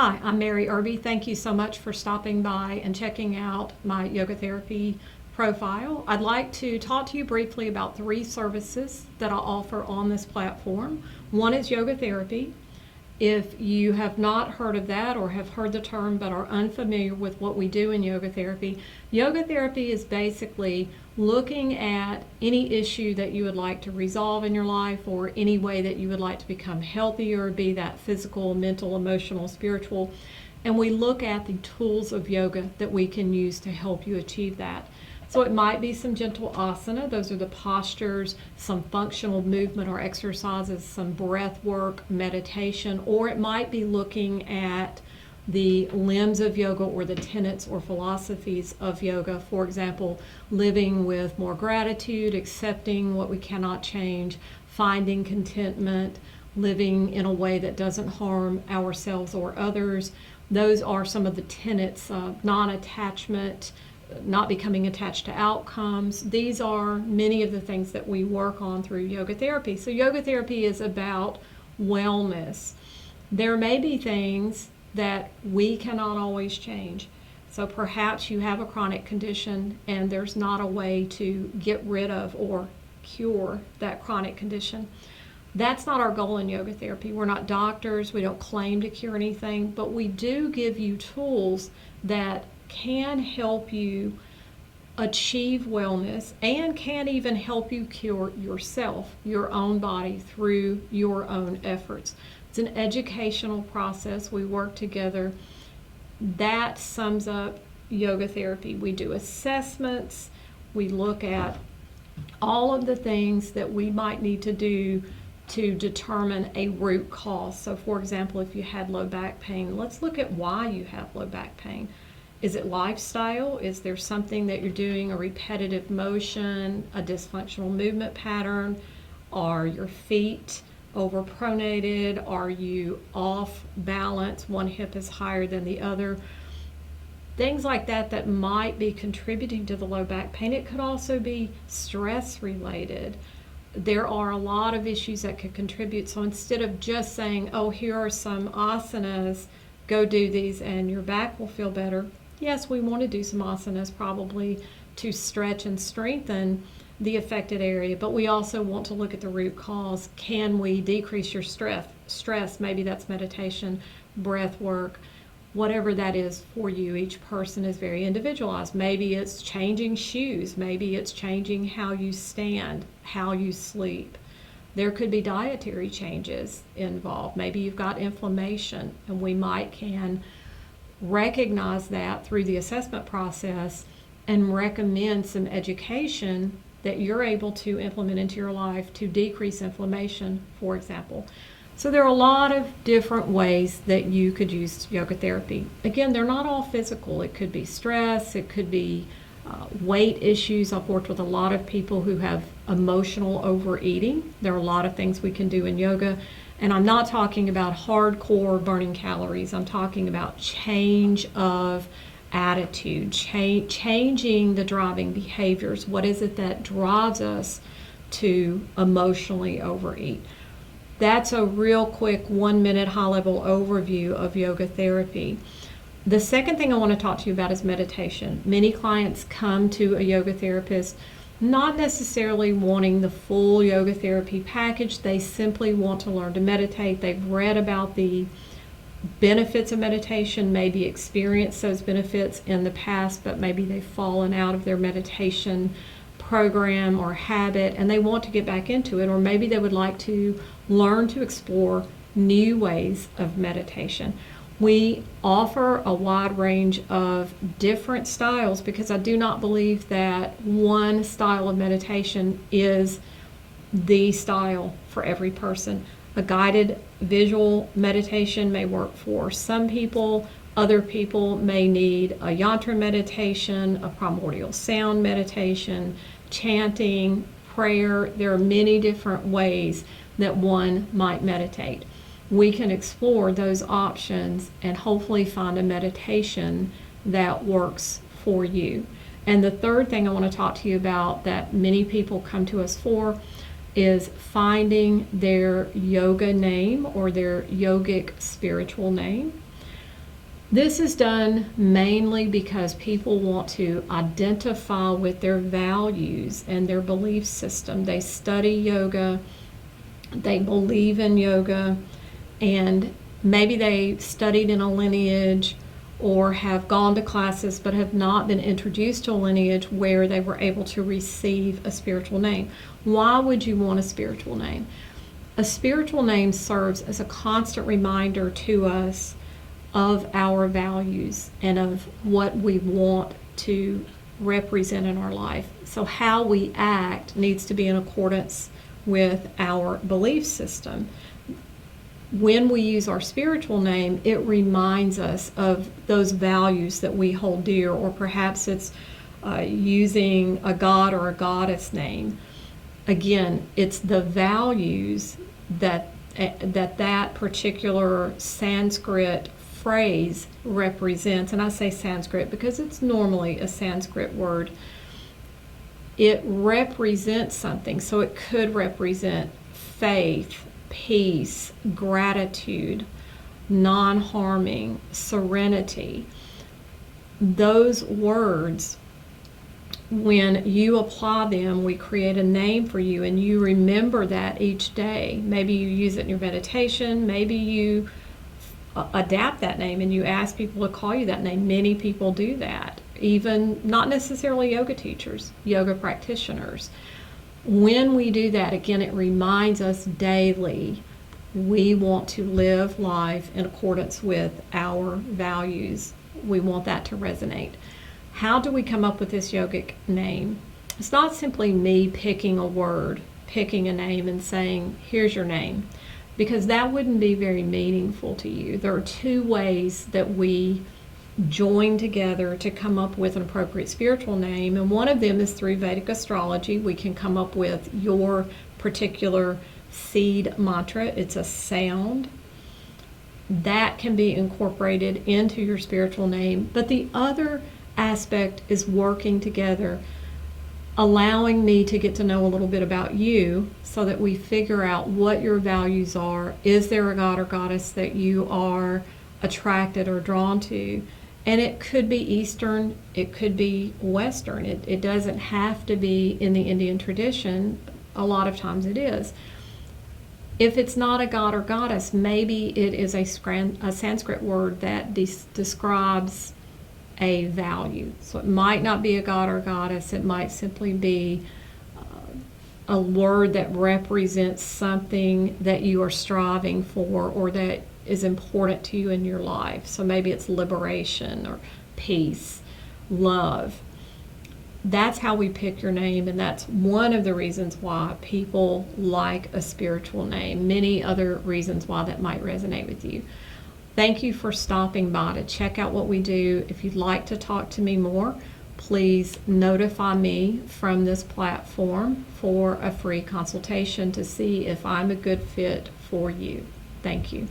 Hi, I'm Mary Irby. Thank you so much for stopping by and checking out my yoga therapy profile. I'd like to talk to you briefly about 3 services that I offer on this platform. One is yoga therapy. If you have not heard of that or have heard the term but are unfamiliar with what we do in yoga therapy is basically looking at any issue that you would like to resolve in your life or any way that you would like to become healthier, be that physical, mental, emotional, spiritual. And we look at the tools of yoga that we can use to help you achieve that. So it might be some gentle asana, those are the postures, some functional movement or exercises, some breath work, meditation, or it might be looking at the limbs of yoga or the tenets or philosophies of yoga. For example, living with more gratitude, accepting what we cannot change, finding contentment, living in a way that doesn't harm ourselves or others. Those are some of the tenets of non-attachment, not becoming attached to outcomes. These are many of the things that we work on through yoga therapy. So yoga therapy is about wellness. There may be things that we cannot always change. So perhaps you have a chronic condition and there's not a way to get rid of or cure that chronic condition. That's not our goal in yoga therapy. We're not doctors. We don't claim to cure anything, but we do give you tools that can help you achieve wellness and can even help you cure yourself, your own body, through your own efforts. It's an educational process. We work together. That sums up yoga therapy. We do assessments. We look at all of the things that we might need to do to determine a root cause. So for example, if you had low back pain, let's look at why you have low back pain. Is it lifestyle? Is there something that you're doing, a repetitive motion, a dysfunctional movement pattern? Are your feet overpronated? Are you off balance? One hip is higher than the other. Things like that might be contributing to the low back pain. It could also be stress related. There are a lot of issues that could contribute. So instead of just saying, oh, here are some asanas, go do these and your back will feel better. Yes, we want to do some asanas probably to stretch and strengthen the affected area, but we also want to look at the root cause. Can we decrease your stress? Maybe that's meditation, breath work, whatever that is for you. Each person is very individualized. Maybe it's changing shoes. Maybe it's changing how you stand, how you sleep. There could be dietary changes involved. Maybe you've got inflammation, and we can recognize that through the assessment process and recommend some education that you're able to implement into your life to decrease inflammation, for example. So there are a lot of different ways that you could use yoga therapy. Again, they're not all physical. It could be stress, it could be weight issues. I've worked with a lot of people who have emotional overeating. There are a lot of things we can do in yoga. And I'm not talking about hardcore burning calories. I'm talking about change of attitude, changing the driving behaviors. What is it that drives us to emotionally overeat? That's a real quick 1-minute high-level overview of yoga therapy. The second thing I want to talk to you about is meditation. Many clients come to a yoga therapist not necessarily wanting the full yoga therapy package. They simply want to learn to meditate. They've read about the benefits of meditation, maybe experienced those benefits in the past, but maybe they've fallen out of their meditation program or habit and they want to get back into it, or maybe they would like to learn to explore new ways of meditation. We offer a wide range of different styles because I do not believe that one style of meditation is the style for every person. A guided visual meditation may work for some people. Other people may need a yantra meditation, a primordial sound meditation, chanting, prayer. There are many different ways that one might meditate. We can explore those options and hopefully find a meditation that works for you. And the third thing I want to talk to you about that many people come to us for is finding their yoga name or their yogic spiritual name. This is done mainly because people want to identify with their values and their belief system. They study yoga, they believe in yoga, and maybe they studied in a lineage or have gone to classes but have not been introduced to a lineage where they were able to receive a spiritual name. Why would you want a spiritual name? A spiritual name serves as a constant reminder to us of our values and of what we want to represent in our life. So how we act needs to be in accordance with our belief system. When we use our spiritual name, it reminds us of those values that we hold dear, or perhaps it's using a god or a goddess name. Again, it's the values that particular Sanskrit phrase represents, and I say Sanskrit because it's normally a Sanskrit word. It represents something, so it could represent faith, peace, gratitude, non-harming, serenity. Those words, when you apply them, we create a name for you, and you remember that each day. Maybe you use it in your meditation, maybe you adapt that name and you ask people to call you that name. Many people do that, even not necessarily yoga teachers, yoga practitioners. When we do that, again, it reminds us daily we want to live life in accordance with our values. We want that to resonate. How do we come up with this yogic name? It's not simply me picking a word, picking a name and saying, here's your name, because that wouldn't be very meaningful to you. There are two ways that we join together to come up with an appropriate spiritual name, and one of them is through Vedic astrology. We can come up with your particular seed mantra. It's a sound that can be incorporated into your spiritual name. But the other aspect is working together, allowing me to get to know a little bit about you so that we figure out what your values are. Is there a god or goddess that you are attracted or drawn to? And it could be Eastern, it could be Western. It doesn't have to be in the Indian tradition. A lot of times it is. If it's not a god or goddess, maybe it is a Sanskrit word that describes a value. So it might not be a god or goddess. It might simply be a word that represents something that you are striving for or that is important to you in your life. So maybe it's liberation or peace, love. That's how we pick your name, and that's one of the reasons why people like a spiritual name. Many other reasons why that might resonate with you. Thank you for stopping by to check out what we do. If you'd like to talk to me more, please notify me from this platform for a free consultation to see if I'm a good fit for you. Thank you.